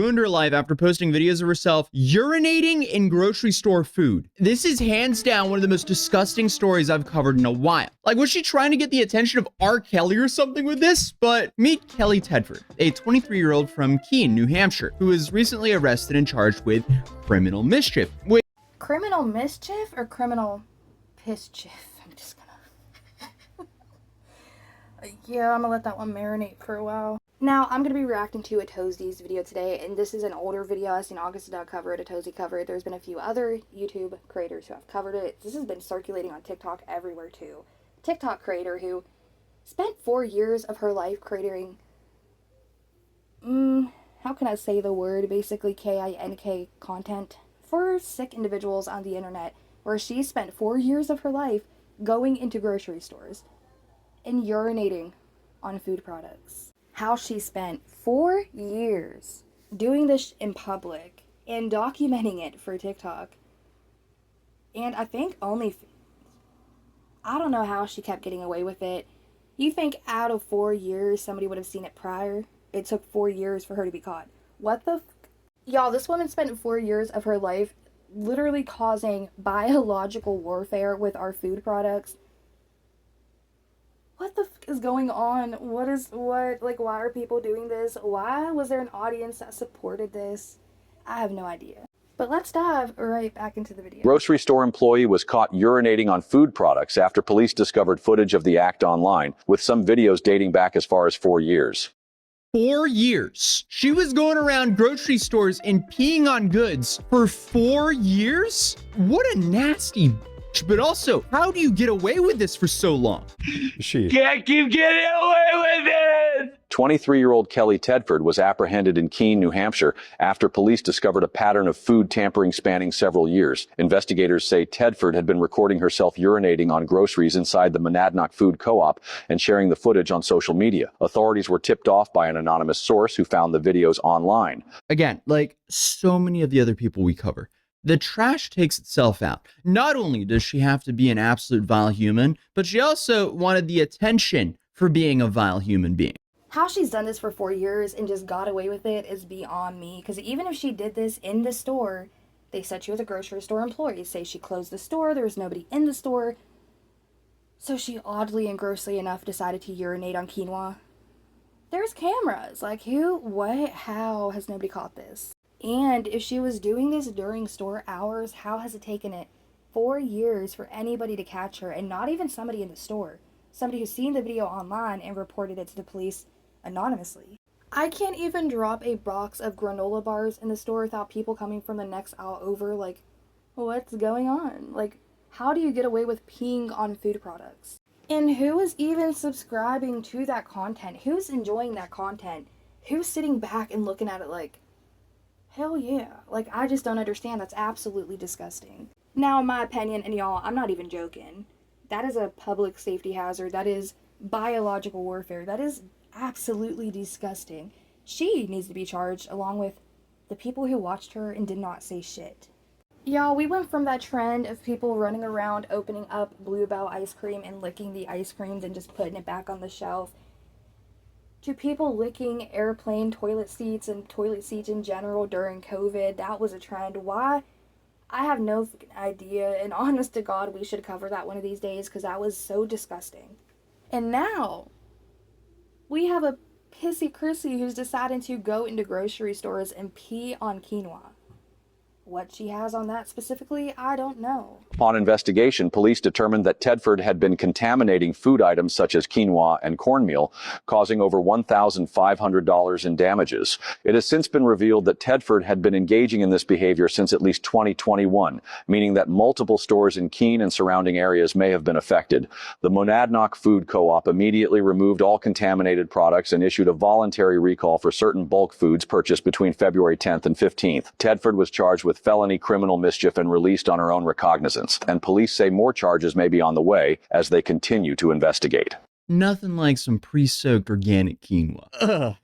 ruined her life after posting videos of herself urinating in grocery store food. This is hands down one of the most disgusting stories I've covered in a while. Like, was she trying to get the attention of R. Kelly or something with this? But meet Kelly Tedford, a 23-year-old from Keene, New Hampshire, who was recently arrested and charged with criminal mischief. Criminal mischief or criminal mischief? I'm just gonna... yeah, I'm gonna let that one marinate for a while. Now, I'm gonna be reacting to a Toesies video today, and this is an older video. I've seen August Dog cover it, a Toesy cover it. There's been a few other YouTube creators who have covered it. This has been circulating on TikTok everywhere too. TikTok creator who spent 4 years of her life creating, how can I say the word, basically K-I-N-K content for sick individuals on the internet, where she spent 4 years of her life going into grocery stores and urinating on food products. How she spent 4 years doing this in public and documenting it for TikTok. And I think I don't know how she kept getting away with it. You think out of 4 years somebody would have seen it prior? It took 4 years for her to be caught. What the Y'all, this woman spent 4 years of her life literally causing biological warfare with our food products. What the is going on? Like, why are people doing this? Why was there an audience that supported this? I have no idea. But let's dive right back into the video. Grocery store employee was caught urinating on food products after police discovered footage of the act online, with some videos dating back as far as 4 years. 4 years. She was going around grocery stores and peeing on goods for 4 years? What a nasty bitch. But also, how do you get away with this for so long? She can't keep getting away with it! 23-year-old Kelly Tedford was apprehended in Keene, New Hampshire, after police discovered a pattern of food tampering spanning several years. Investigators say Tedford had been recording herself urinating on groceries inside the Monadnock Food Co-op and sharing the footage on social media. Authorities were tipped off by an anonymous source who found the videos online. Again, like so many of the other people we cover, the trash takes itself out. Not only does she have to be an absolute vile human, but she also wanted the attention for being a vile human being. How she's done this for 4 years and just got away with it is beyond me. Because even if she did this in the store, they said she was a grocery store employee. Say she closed the store, there was nobody in the store. So she oddly and grossly enough decided to urinate on quinoa. There's cameras. Like, who, what, how has nobody caught this? And if she was doing this during store hours, how has it taken it 4 years for anybody to catch her? And not even somebody in the store. Somebody who's seen the video online and reported it to the police anonymously. I can't even drop a box of granola bars in the store without people coming from the next aisle over like, what's going on? Like, how do you get away with peeing on food products? And who is even subscribing to that content? Who's enjoying that content? Who's sitting back and looking at it like, hell yeah. Like, I just don't understand. That's absolutely disgusting. Now, in my opinion, and y'all, I'm not even joking, that is a public safety hazard. That is biological warfare. That is absolutely disgusting. She needs to be charged along with the people who watched her and did not say shit. Y'all, we went from that trend of people running around opening up Bluebell ice cream and licking the ice creams and just putting it back on the shelf to people licking airplane toilet seats and toilet seats in general during COVID. That was a trend. Why? I have no idea, and honest to God, we should cover that one of these days because that was so disgusting. And now we have a pissy Chrissy who's deciding to go into grocery stores and pee on quinoa. What she has on that specifically, I don't know. Upon investigation, police determined that Tedford had been contaminating food items such as quinoa and cornmeal, causing over $1,500 in damages. It has since been revealed that Tedford had been engaging in this behavior since at least 2021, meaning that multiple stores in Keene and surrounding areas may have been affected. The Monadnock Food Co-op immediately removed all contaminated products and issued a voluntary recall for certain bulk foods purchased between February 10th and 15th. Tedford was charged with felony criminal mischief and released on her own recognizance, and police say more charges may be on the way as they continue to investigate. Nothing like some pre-soaked organic quinoa.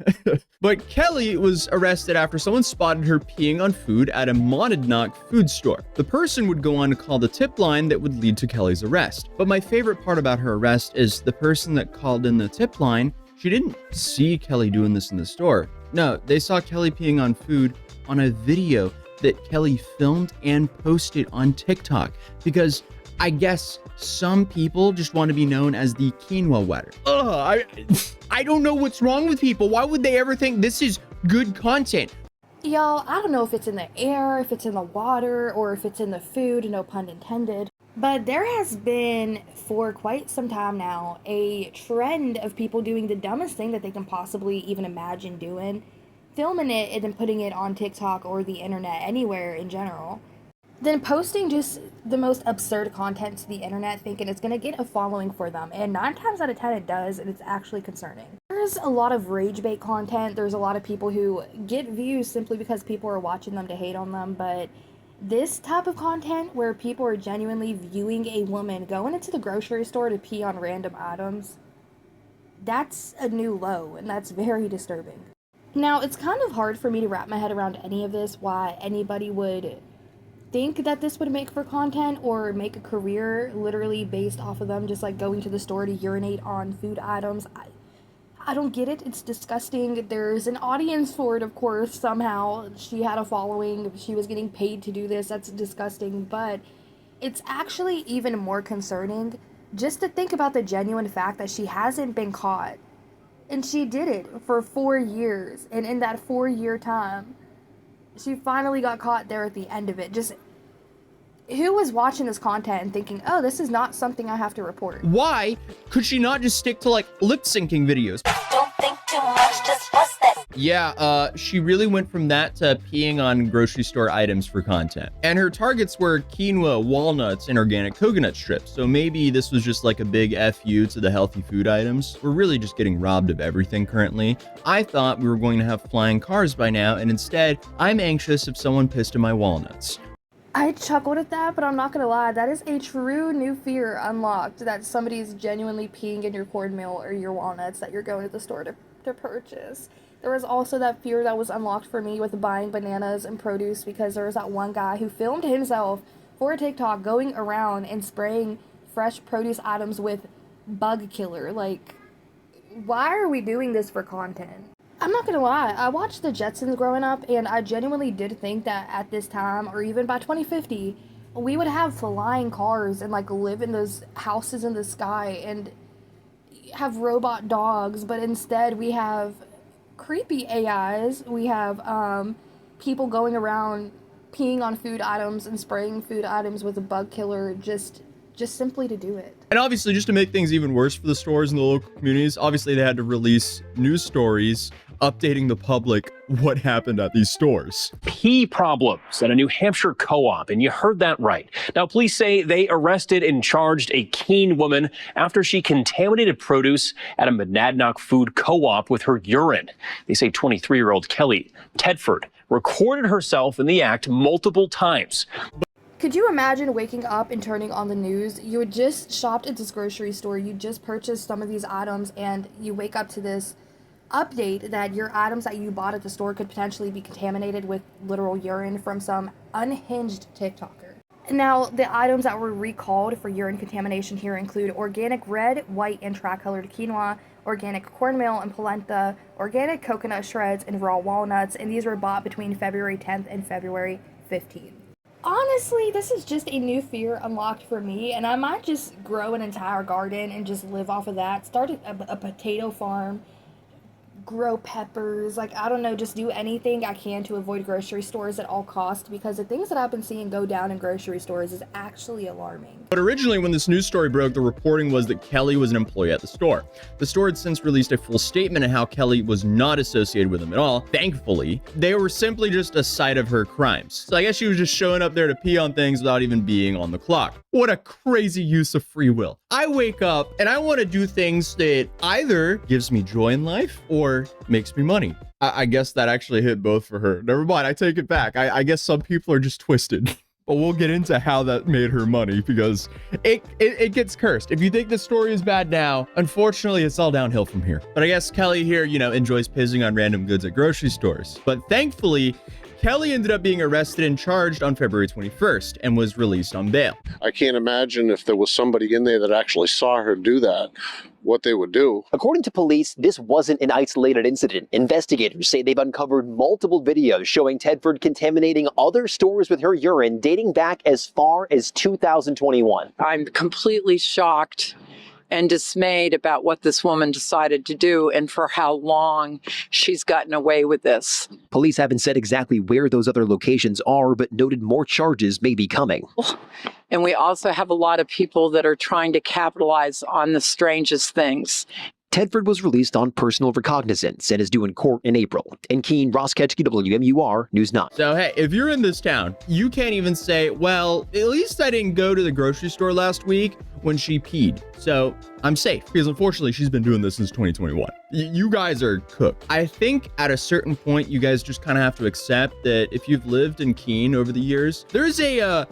But Kelly was arrested after someone spotted her peeing on food at a Monadnock food store. The person would go on to call the tip line that would lead to Kelly's arrest. But my favorite part about her arrest is the person that called in the tip line, she didn't see Kelly doing this in the store. No, they saw Kelly peeing on food on a video that Kelly filmed and posted on TikTok because I guess some people just want to be known as the quinoa wetter. I don't know what's wrong with people. Why would they ever think this is good content? Y'all, I don't know if it's in the air, if it's in the water, or if it's in the food, no pun intended. But there has been, for quite some time now, a trend of people doing the dumbest thing that they can possibly even imagine doing, filming it and then putting it on TikTok or the internet, anywhere in general. Then posting just the most absurd content to the internet thinking it's going to get a following for them. And 9 times out of 10 it does, and it's actually concerning. There's a lot of rage bait content. There's a lot of people who get views simply because people are watching them to hate on them. But this type of content where people are genuinely viewing a woman going into the grocery store to pee on random items, that's a new low, and that's very disturbing. Now, it's kind of hard for me to wrap my head around any of this, why anybody would think that this would make for content or make a career literally based off of them just like going to the store to urinate on food items. I don't get it. It's disgusting. There's an audience for it, of course. Somehow she had a following. She was getting paid to do this. That's disgusting. But it's actually even more concerning just to think about the genuine fact that she hasn't been caught. And she did it for 4 years. And in that 4-year time, she finally got caught there at the end of it. Just who was watching this content and thinking, oh, this is not something I have to report? Why could she not just stick to like lip syncing videos? Don't think too much, just bust that. Yeah, she really went from that to peeing on grocery store items for content. And her targets were quinoa, walnuts, and organic coconut strips. So maybe this was just like a big FU to the healthy food items. We're really just getting robbed of everything currently. I thought we were going to have flying cars by now, and instead, I'm anxious if someone pissed in my walnuts. I chuckled at that, but I'm not gonna lie, that is a true new fear unlocked, that somebody's genuinely peeing in your cornmeal or your walnuts that you're going to the store to purchase. There was also that fear that was unlocked for me with buying bananas and produce, because there was that one guy who filmed himself for a TikTok going around and spraying fresh produce items with bug killer. Like, why are we doing this for content? I'm not gonna lie, I watched the Jetsons growing up, and I genuinely did think that at this time, or even by 2050, we would have flying cars and like live in those houses in the sky and have robot dogs, but instead we have creepy AIs. We have people going around peeing on food items and spraying food items with a bug killer just simply to do it. And obviously, just to make things even worse for the stores and the local communities, obviously they had to release news stories updating the public what happened at these stores. Pee problems at a New Hampshire co-op, and you heard that right. Now, police say they arrested and charged a Keene woman after she contaminated produce at a Monadnock food co-op with her urine. They say 23-year-old Kelly Tedford recorded herself in the act multiple times. Could you imagine waking up and turning on the news? You had just shopped at this grocery store, you just purchased some of these items, and you wake up to this update that your items that you bought at the store could potentially be contaminated with literal urine from some unhinged TikToker. Now, the items that were recalled for urine contamination here include organic red, white, and tricolored quinoa, organic cornmeal and polenta, organic coconut shreds, and raw walnuts, and these were bought between February 10th and February 15th. Honestly, this is just a new fear unlocked for me, and I might just grow an entire garden and just live off of that. Start a potato farm, grow peppers, like, I don't know, just do anything I can to avoid grocery stores at all costs, because the things that I've been seeing go down in grocery stores is actually alarming. But originally, when this news story broke, the reporting was that Kelly was an employee at the store. The store had since released a full statement on how Kelly was not associated with them at all. Thankfully, they were simply just a site of her crimes. So I guess she was just showing up there to pee on things without even being on the clock. What a crazy use of free will. I wake up and I want to do things that either gives me joy in life or makes me money. I guess that actually hit both for her. Never mind, I take it back. I guess some people are just twisted. But we'll get into how that made her money, because it gets cursed. If you think the story is bad now, unfortunately, it's all downhill from here. But I guess Kelly here, enjoys pissing on random goods at grocery stores. But thankfully, Kelly ended up being arrested and charged on February 21st and was released on bail. I can't imagine if there was somebody in there that actually saw her do that, what they would do. According to police, this wasn't an isolated incident. Investigators say they've uncovered multiple videos showing Tedford contaminating other stores with her urine dating back as far as 2021. I'm completely shocked and dismayed about what this woman decided to do and for how long she's gotten away with this. Police haven't said exactly where those other locations are, but noted more charges may be coming. And we also have a lot of people that are trying to capitalize on the strangest things. Tedford was released on personal recognizance and is due in court in April. In Keene, Ross Ketchke, WMUR News 9. So, hey, if you're in this town, you can't even say, well, at least I didn't go to the grocery store last week when she peed. So I'm safe, because unfortunately she's been doing this since 2021. You guys are cooked. I think at a certain point, you guys just kind of have to accept that if you've lived in Keene over the years, there's a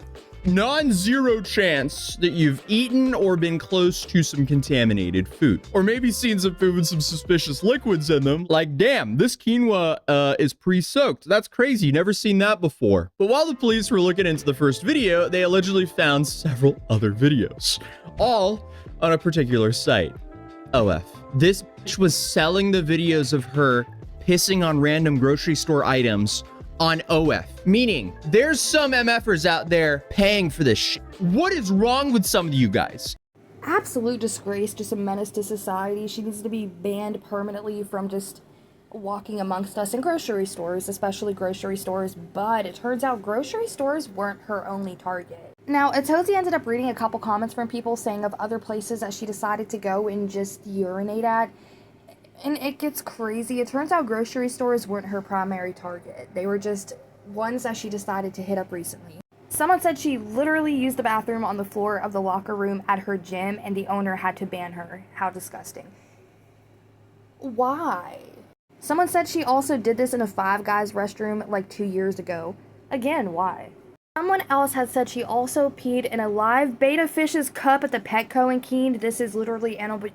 non-zero chance that you've eaten or been close to some contaminated food, or maybe seen some food with some suspicious liquids in them. Like, damn, this quinoa is pre-soaked. That's crazy. Never seen that before. But while the police were looking into the first video, they allegedly found several other videos, all on a particular site. OF. This bitch was selling the videos of her pissing on random grocery store items on OF, meaning there's some MFers out there paying for this shit. What is wrong with some of you guys? Absolute disgrace, just a menace to society. She needs to be banned permanently from just walking amongst us in grocery stores, especially grocery stores. But it turns out grocery stores weren't her only target. Now, Atozi ended up reading a couple comments from people saying of other places that she decided to go and just urinate at. And it gets crazy. It turns out grocery stores weren't her primary target. They were just ones that she decided to hit up recently. Someone said she literally used the bathroom on the floor of the locker room at her gym and the owner had to ban her. How disgusting. Why? Someone said she also did this in a Five Guys restroom like 2 years ago. Again, why? Someone else had said she also peed in a live betta fish's cup at the Petco in Keene. This is literally animal, but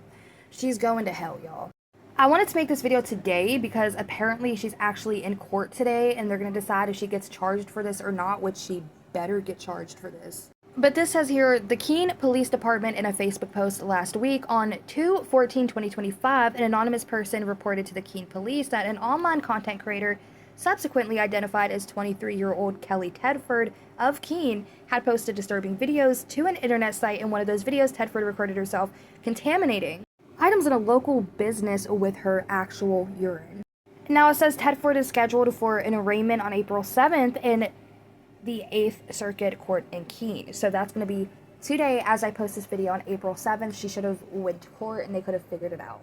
she's going to hell, y'all. I wanted to make this video today because apparently she's actually in court today and they're going to decide if she gets charged for this or not, which she better get charged for this. But this says here, the Keene Police Department in a Facebook post last week on 2/14/2025, an anonymous person reported to the Keene Police that an online content creator subsequently identified as 23-year-old Kelly Tedford of Keene had posted disturbing videos to an internet site. In one of those videos, Tedford recorded herself contaminating items in a local business with her actual urine. Now it says Tedford is scheduled for an arraignment on April 7th in the 8th Circuit Court in Keene. So that's going to be today as I post this video on April 7th. She should have went to court and they could have figured it out.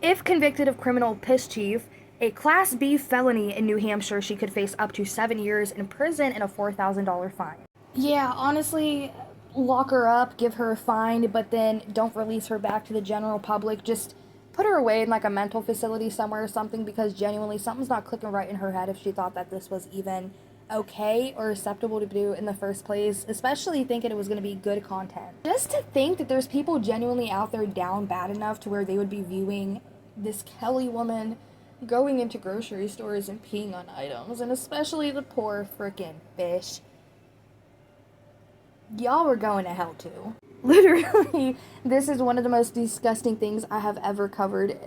If convicted of criminal piss chief, a Class B felony in New Hampshire, she could face up to 7 years in prison and a $4,000 fine. Yeah, honestly, lock her up, give her a fine, but then don't release her back to the general public. Just put her away in like a mental facility somewhere or something, because genuinely something's not clicking right in her head if she thought that this was even okay or acceptable to do in the first place, especially thinking it was going to be good content. Just to think that there's people genuinely out there down bad enough to where they would be viewing this Kelly woman going into grocery stores and peeing on items, and especially the poor frickin' fish. Y'all were going to hell too. Literally, this is one of the most disgusting things I have ever covered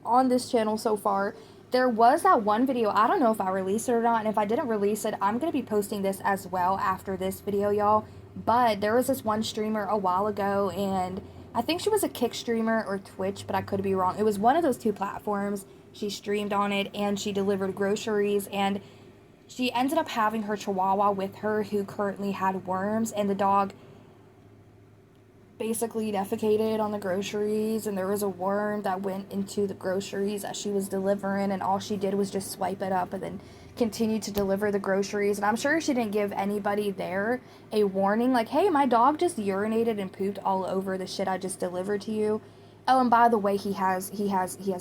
on this channel so far. There was that one video, I don't know if I released it or not, and if I didn't release it, I'm going to be posting this as well after this video, y'all. But there was this one streamer a while ago, and I think she was a Kick streamer or Twitch, but I could be wrong. It was one of those two platforms. She streamed on it, and she delivered groceries, and she ended up having her chihuahua with her who currently had worms, and the dog basically defecated on the groceries, and there was a worm that went into the groceries that she was delivering, and all she did was just swipe it up and then continue to deliver the groceries. And I'm sure she didn't give anybody there a warning like, hey, my dog just urinated and pooped all over the shit I just delivered to you. Oh, and by the way, he has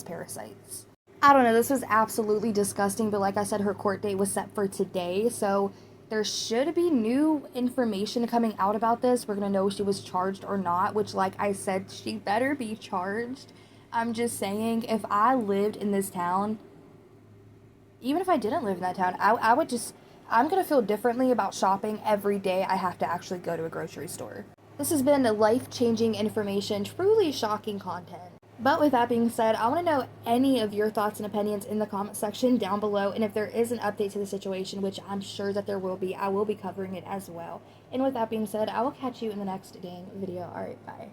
parasites. I don't know, this was absolutely disgusting, but like I said, her court date was set for today, so there should be new information coming out about this. We're going to know if she was charged or not, which, like I said, she better be charged. I'm just saying, if I lived in this town, even if I didn't live in that town, I I'm gonna feel differently about shopping every day I have to actually go to a grocery store. This has been life-changing information, truly shocking content. But with that being said, I want to know any of your thoughts and opinions in the comment section down below, and if there is an update to the situation, which I'm sure that there will be, I will be covering it as well. And with that being said, I will catch you in the next dang video. Alright, bye.